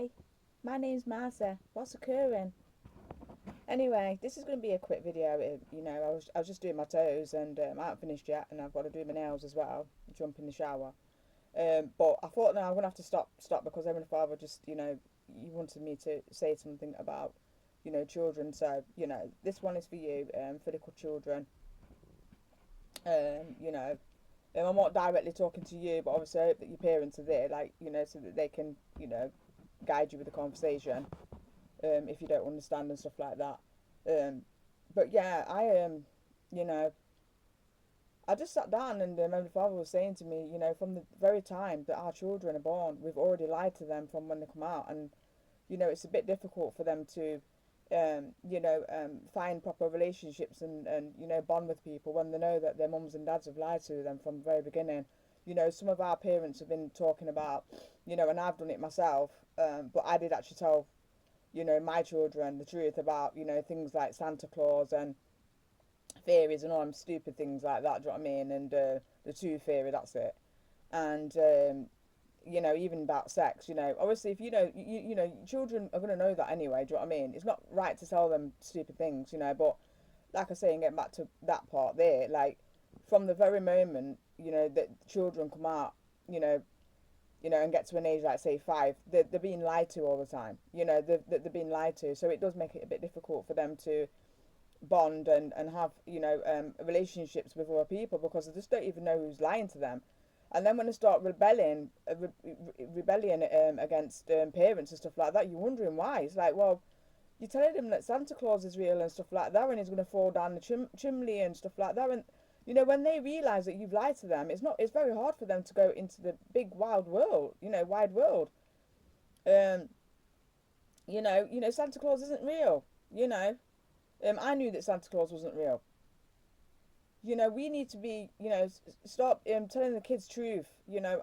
Hi, my name's Martha. What's occurring? Anyway, this is going to be a quick video. I was just doing my toes and I haven't finished yet, and I've got to do my nails as well. Jump in the shower. But I thought now I'm going to have to stop because Heavenly Father just, you wanted me to say something about, children. So, this one is for you, for little children. Um, you know, I'm not directly talking to you, but obviously I hope that your parents are there, like, so that they can, guide you with the conversation. If you don't understand and stuff like that. Um, but yeah, you know, I just sat down and my father was saying to me, from the very time that our children are born, we've already lied to them from when they come out, and it's a bit difficult for them to, find proper relationships and bond with people when they know that their mums and dads have lied to them from the very beginning. Some of our parents have been talking about, and I've done it myself, but I did actually tell my children the truth about, things like Santa Claus and fairies and all them stupid things like that, do you know what I mean? And the tooth fairy, that's it. And, even about sex, obviously if children are going to know that anyway, do you know what I mean? It's not right to tell them stupid things, but like I say, and getting back to that part there, like from the very moment, that children come out, you know, and get to an age like say 5, they're being lied to all the time. They're being lied to, so it does make it a bit difficult for them to bond and have relationships with other people because they just don't even know who's lying to them. And then when they start rebelling against parents and stuff like that, you're wondering why. It's like, well, you're telling them that Santa Claus is real and stuff like that, and he's going to fall down the chimney and stuff like that. And when they realize that you've lied to them, it's very hard for them to go into the big wild world, wide world. Um, Santa Claus isn't real. I knew that Santa Claus wasn't real. We need to be, stop telling the kids truth,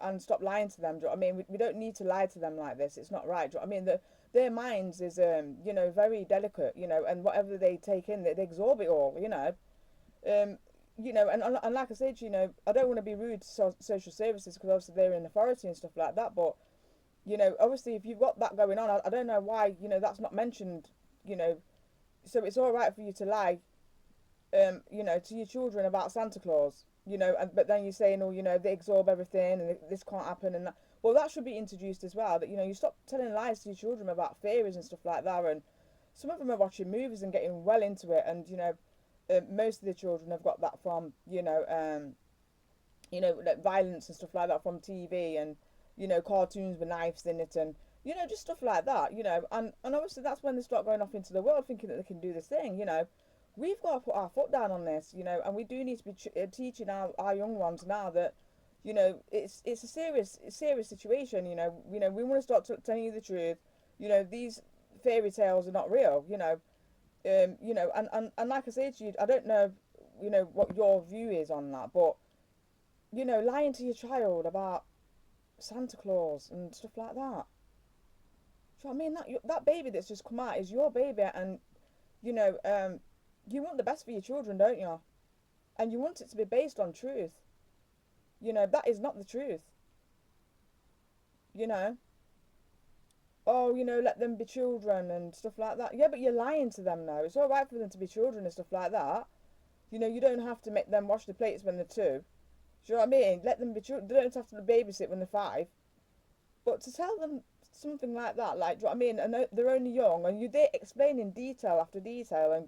and stop lying to them. Do you know what I mean? We don't need to lie to them like this. It's not right. Do you know what I mean? Their minds is, very delicate, and whatever they take in, they absorb it all, Um, and like I said, I don't want to be rude to social services because obviously they're in authority and stuff like that. But, obviously if you've got that going on, I don't know why, that's not mentioned, you know. So it's all right for you to lie, to your children about Santa Claus, but then you're saying, oh, they absorb everything and this can't happen and that. Well, that should be introduced as well. That you stop telling lies to your children about fairies and stuff like that. And some of them are watching movies and getting well into it, and most of the children have got that from like violence and stuff like that from TV and cartoons with knives in it and just stuff like that. And obviously that's when they start going off into the world thinking that they can do this thing. We've got to put our foot down on this, and we do need to be teaching our young ones now that it's a serious situation. We want to start telling you the truth. These fairy tales are not real. And like I said to you, I don't know, what your view is on that, but lying to your child about Santa Claus and stuff like that. Do you know what I mean? That baby that's just come out is your baby, and you know, um, you want the best for your children, don't you? And you want it to be based on truth. That is not the truth. You know, oh, let them be children and stuff like that. Yeah, but you're lying to them now. It's all right for them to be children and stuff like that. You don't have to make them wash the plates when they're 2. Do you know what I mean? Let them be children. They don't have to babysit when they're 5. But to tell them something like that, like, do you know what I mean? And they're only young, and you're there explaining detail after detail and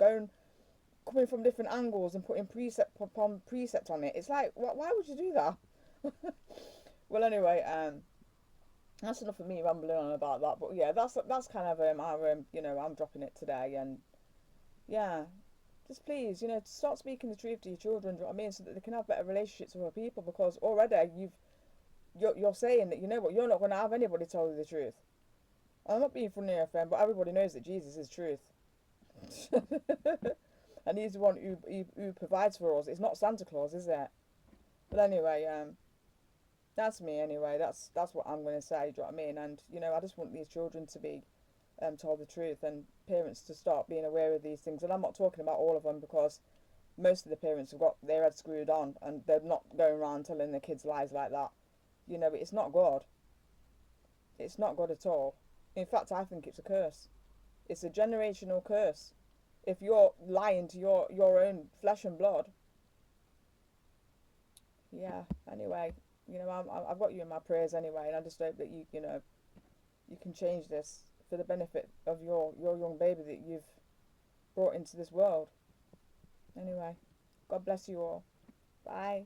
coming from different angles and putting precept upon precept on it. It's like, why would you do that? Well, anyway, that's enough of me rambling on about that. But yeah, that's kind of our I'm dropping it today, and yeah, just please, start speaking the truth to your children. Do you know what I mean? So that they can have better relationships with other people. Because already you're saying that you're not going to have anybody tell you the truth. I'm not being funny or friend, but everybody knows that Jesus is truth. And he's the one who provides for us. It's not Santa Claus, is it? But anyway, that's me anyway. That's what I'm going to say. Do you know what I mean? And I just want these children to be told the truth, and parents to start being aware of these things. And I'm not talking about all of them because most of the parents have got their head screwed on, and they're not going around telling their kids lies like that. It's not good. It's not good at all. In fact, I think it's a curse. It's a generational curse. If you're lying to your own flesh and blood, yeah. Anyway, I've got you in my prayers anyway, and I just hope that you can change this for the benefit of your young baby that you've brought into this world. Anyway, God bless you all. Bye.